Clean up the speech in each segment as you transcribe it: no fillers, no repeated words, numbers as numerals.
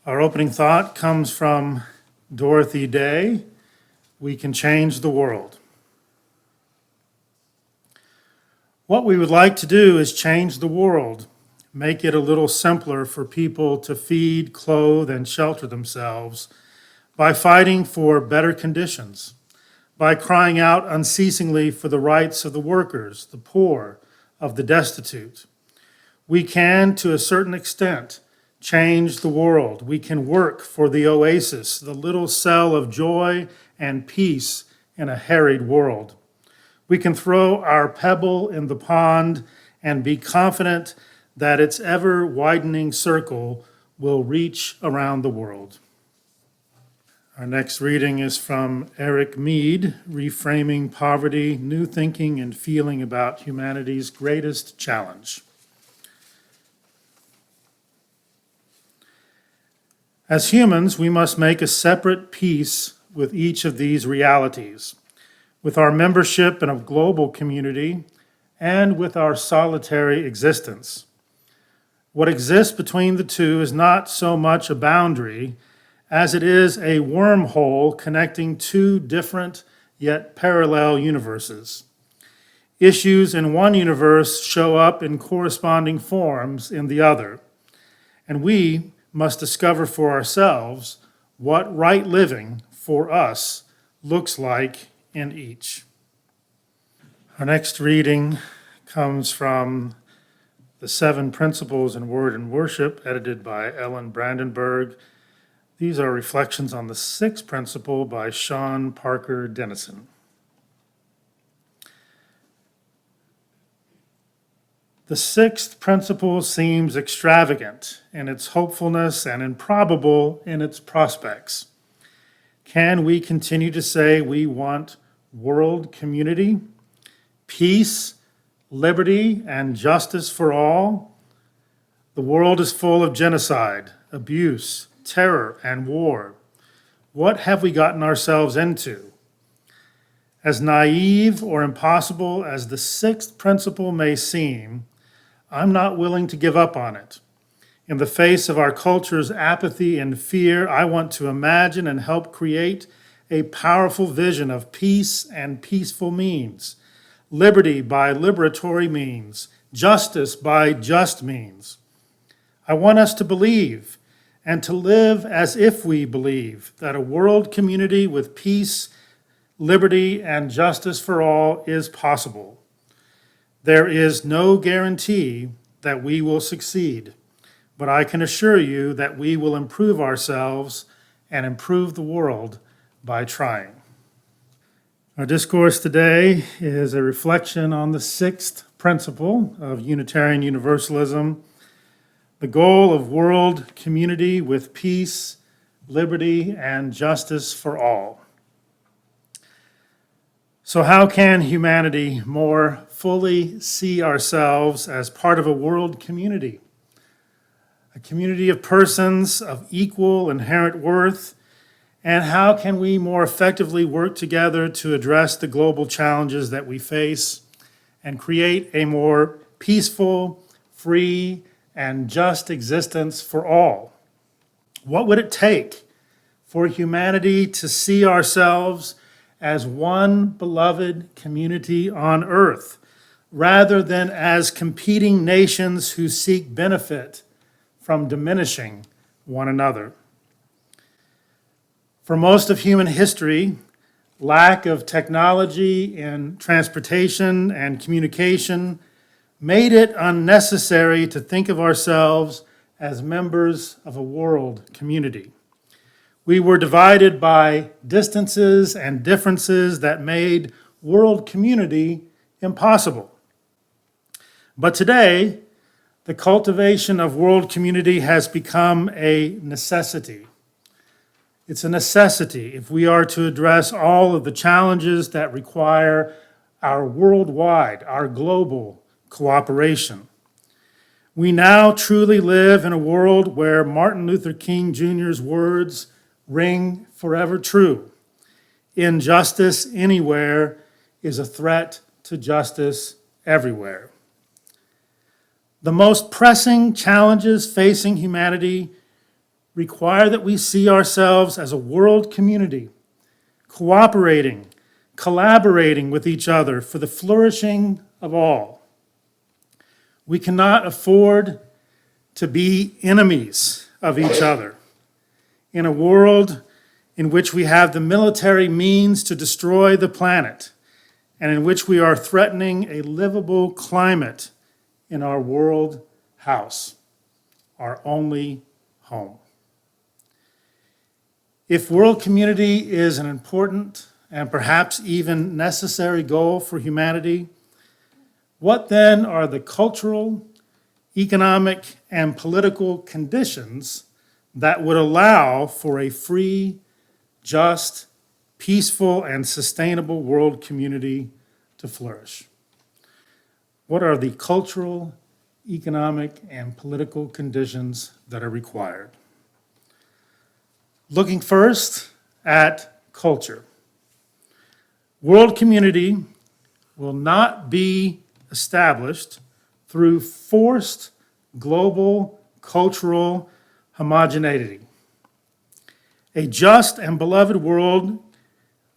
Our opening thought comes from Dorothy Day. We can change the world. What we would like to do is change the world, make it a little simpler for people to feed, clothe, and shelter themselves by fighting for better conditions, by crying out unceasingly for the rights of the workers, the poor, of the destitute. We can, to a certain extent, change the world. We can work for the oasis, the little cell of joy and peace in a harried world. We can throw our pebble in the pond and be confident that its ever-widening circle will reach around the world. Our next reading is from Eric Mead, Reframing Poverty, New Thinking and Feeling About Humanity's Greatest Challenge. As humans, we must make a separate peace with each of these realities, with our membership in a global community and with our solitary existence. What exists between the two is not so much a boundary as it is a wormhole connecting two different yet parallel universes. Issues in one universe show up in corresponding forms in the other, and we must discover for ourselves what right living for us looks like in each. Our next reading comes from The 7 Principles in Word and Worship, edited by Ellen Brandenburg. These are reflections on the 6th principle by Sean Parker Dennison. The 6th principle seems extravagant in its hopefulness and improbable in its prospects. Can we continue to say we want world community, peace, liberty, and justice for all? The world is full of genocide, abuse, terror, and war. What have we gotten ourselves into? As naive or impossible as the 6th principle may seem, I'm not willing to give up on it. In the face of our culture's apathy and fear, I want to imagine and help create a powerful vision of peace and peaceful means, liberty by liberatory means, justice by just means. I want us to believe and to live as if we believe that a world community with peace, liberty, and justice for all is possible. There is no guarantee that we will succeed, but I can assure you that we will improve ourselves and improve the world by trying. Our discourse today is a reflection on the 6th principle of Unitarian Universalism, the goal of world community with peace, liberty, and justice for all. So how can humanity more fully see ourselves as part of a world community? A community of persons of equal inherent worth, and how can we more effectively work together to address the global challenges that we face and create a more peaceful, free, and just existence for all? What would it take for humanity to see ourselves as one beloved community on earth, rather than as competing nations who seek benefit from diminishing one another? For most of human history, lack of technology in transportation and communication made it unnecessary to think of ourselves as members of a world community. We were divided by distances and differences that made world community impossible. But today, the cultivation of world community has become a necessity. It's a necessity if we are to address all of the challenges that require our worldwide, our global cooperation. We now truly live in a world where Martin Luther King Jr.'s words ring forever true. Injustice anywhere is a threat to justice everywhere. The most pressing challenges facing humanity require that we see ourselves as a world community, cooperating, collaborating with each other for the flourishing of all. We cannot afford to be enemies of each other in a world in which we have the military means to destroy the planet and in which we are threatening a livable climate in our world house, our only home. If world community is an important and perhaps even necessary goal for humanity, what then are the cultural, economic, and political conditions that would allow for a free, just, peaceful, and sustainable world community to flourish? What are the cultural, economic, and political conditions that are required? Looking first at culture. World community will not be established through forced global cultural homogeneity. A just and beloved world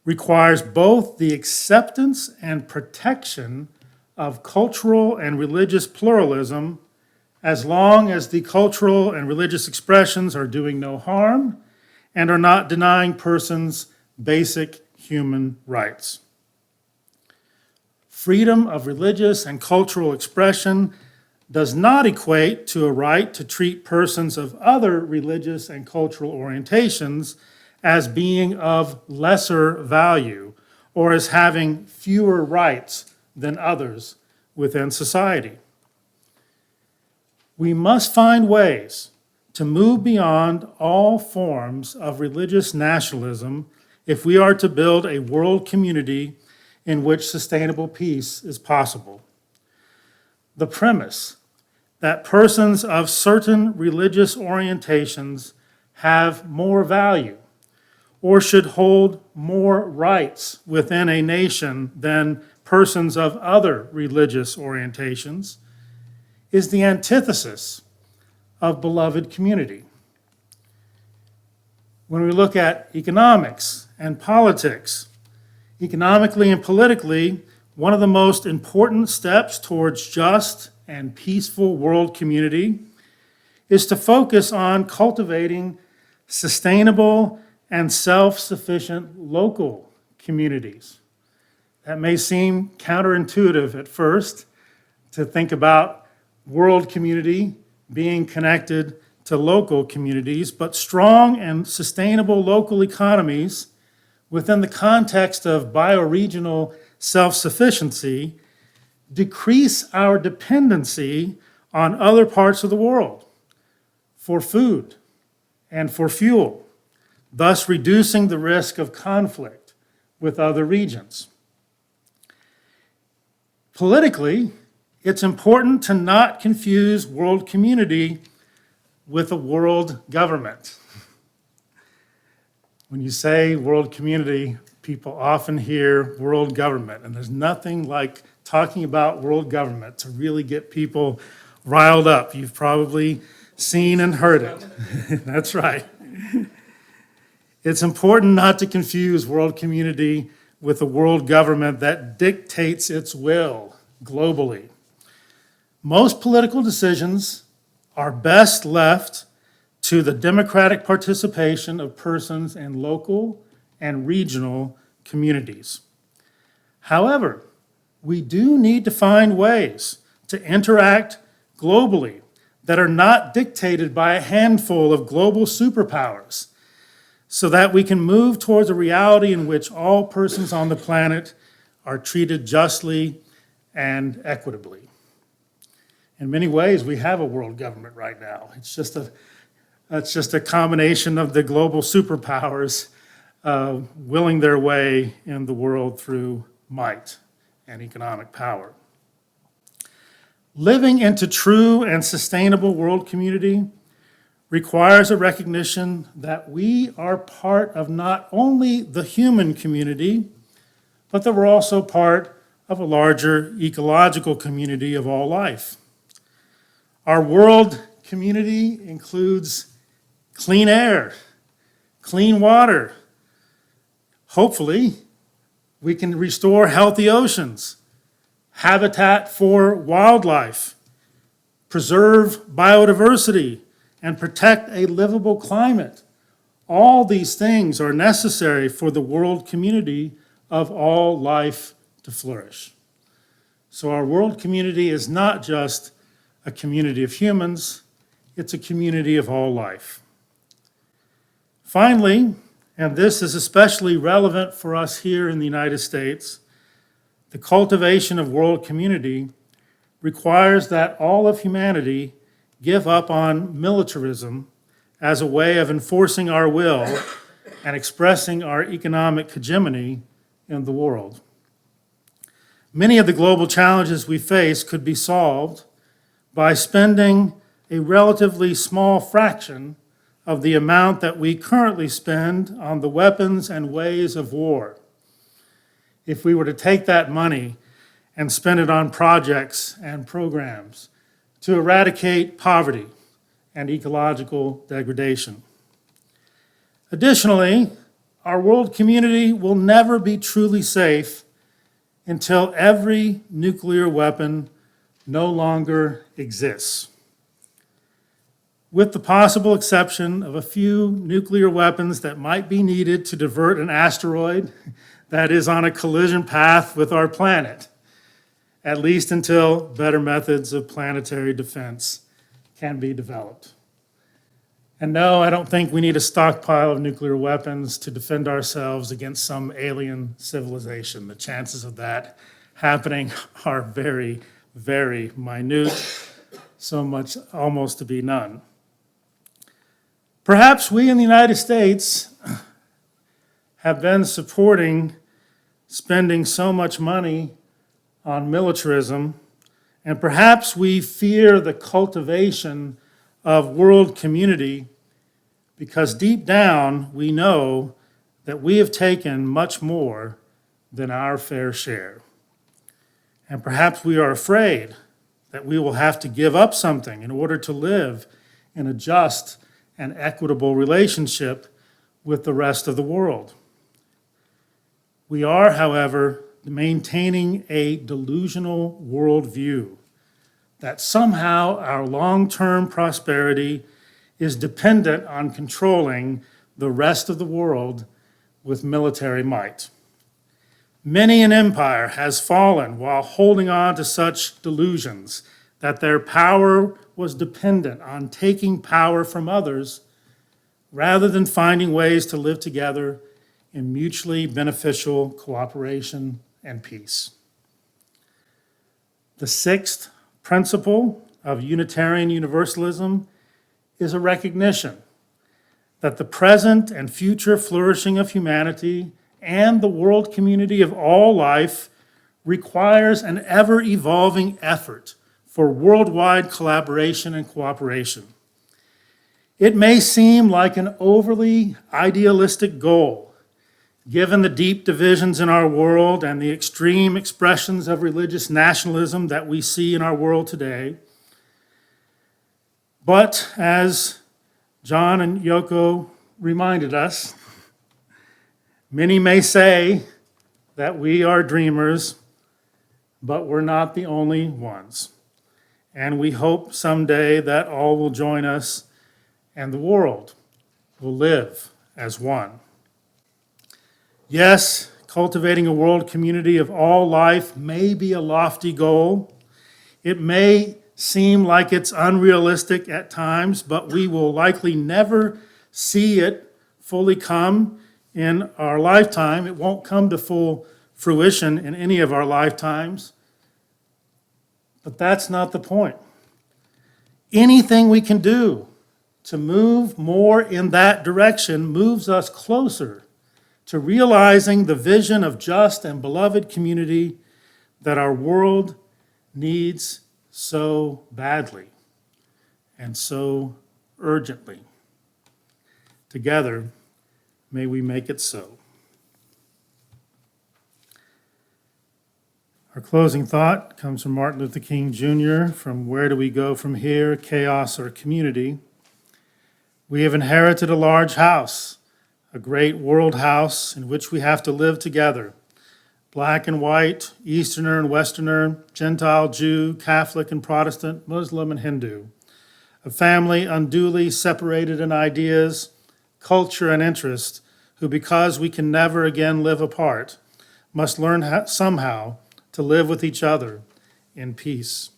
requires both the acceptance and protection of cultural and religious pluralism, as long as the cultural and religious expressions are doing no harm and are not denying persons basic human rights. Freedom of religious and cultural expression does not equate to a right to treat persons of other religious and cultural orientations as being of lesser value or as having fewer rights than others within society. We must find ways to move beyond all forms of religious nationalism if we are to build a world community in which sustainable peace is possible. The premise that persons of certain religious orientations have more value or should hold more rights within a nation than persons of other religious orientations is the antithesis of beloved community. When we look at economics and politics, economically and politically, one of the most important steps towards just and peaceful world community is to focus on cultivating sustainable and self-sufficient local communities. That may seem counterintuitive at first, to think about world community being connected to local communities, but strong and sustainable local economies within the context of bioregional self-sufficiency decrease our dependency on other parts of the world for food and for fuel, thus reducing the risk of conflict with other regions. Politically, it's important to not confuse world community with a world government. When you say world community, people often hear world government, and there's nothing like talking about world government to really get people riled up. You've probably seen and heard it. That's right. It's important not to confuse world community with a world government that dictates its will globally. Most political decisions are best left to the democratic participation of persons in local and regional communities. However, we do need to find ways to interact globally that are not dictated by a handful of global superpowers, so that we can move towards a reality in which all persons on the planet are treated justly and equitably. In many ways, we have a world government right now. It's just a combination of the global superpowers willing their way in the world through might and economic power. Living into true and sustainable world community requires a recognition that we are part of not only the human community, but that we're also part of a larger ecological community of all life. Our world community includes clean air, clean water. Hopefully, we can restore healthy oceans, habitat for wildlife, preserve biodiversity, and protect a livable climate. All these things are necessary for the world community of all life to flourish. So our world community is not just a community of humans, it's a community of all life. Finally, and this is especially relevant for us here in the United States, the cultivation of world community requires that all of humanity give up on militarism as a way of enforcing our will and expressing our economic hegemony in the world. Many of the global challenges we face could be solved by spending a relatively small fraction of the amount that we currently spend on the weapons and ways of war. If we were to take that money and spend it on projects and programs to eradicate poverty and ecological degradation. Additionally, our world community will never be truly safe until every nuclear weapon no longer exists. With the possible exception of a few nuclear weapons that might be needed to divert an asteroid that is on a collision path with our planet, at least until better methods of planetary defense can be developed. And no, I don't think we need a stockpile of nuclear weapons to defend ourselves against some alien civilization. The chances of that happening are very, very minute, so much almost to be none. Perhaps we in the United States have been supporting spending so much money on militarism, and perhaps we fear the cultivation of world community because deep down we know that we have taken much more than our fair share. And perhaps we are afraid that we will have to give up something in order to live in a just and equitable relationship with the rest of the world. We are, however, maintaining a delusional worldview that somehow our long-term prosperity is dependent on controlling the rest of the world with military might. Many an empire has fallen while holding on to such delusions that their power was dependent on taking power from others rather than finding ways to live together in mutually beneficial cooperation and peace. The sixth principle of Unitarian Universalism is a recognition that the present and future flourishing of humanity and the world community of all life requires an ever-evolving effort for worldwide collaboration and cooperation. It may seem like an overly idealistic goal, given the deep divisions in our world and the extreme expressions of religious nationalism that we see in our world today. But as John and Yoko reminded us, many may say that we are dreamers, but we're not the only ones. And we hope someday that all will join us and the world will live as one. Yes, cultivating a world community of all life may be a lofty goal. It may seem like it's unrealistic at times, but we will likely never see it fully come in our lifetime. It won't come to full fruition in any of our lifetimes. But that's not the point. Anything we can do to move more in that direction moves us closer to realizing the vision of just and beloved community that our world needs so badly and so urgently. Together, may we make it so. Our closing thought comes from Martin Luther King Jr. from Where Do We Go From Here, Chaos or Community? We have inherited a large house, a great world house in which we have to live together. Black and white, Easterner and Westerner, Gentile, Jew, Catholic and Protestant, Muslim and Hindu. A family unduly separated in ideas, culture, and interest, who, because we can never again live apart, must learn somehow to live with each other in peace.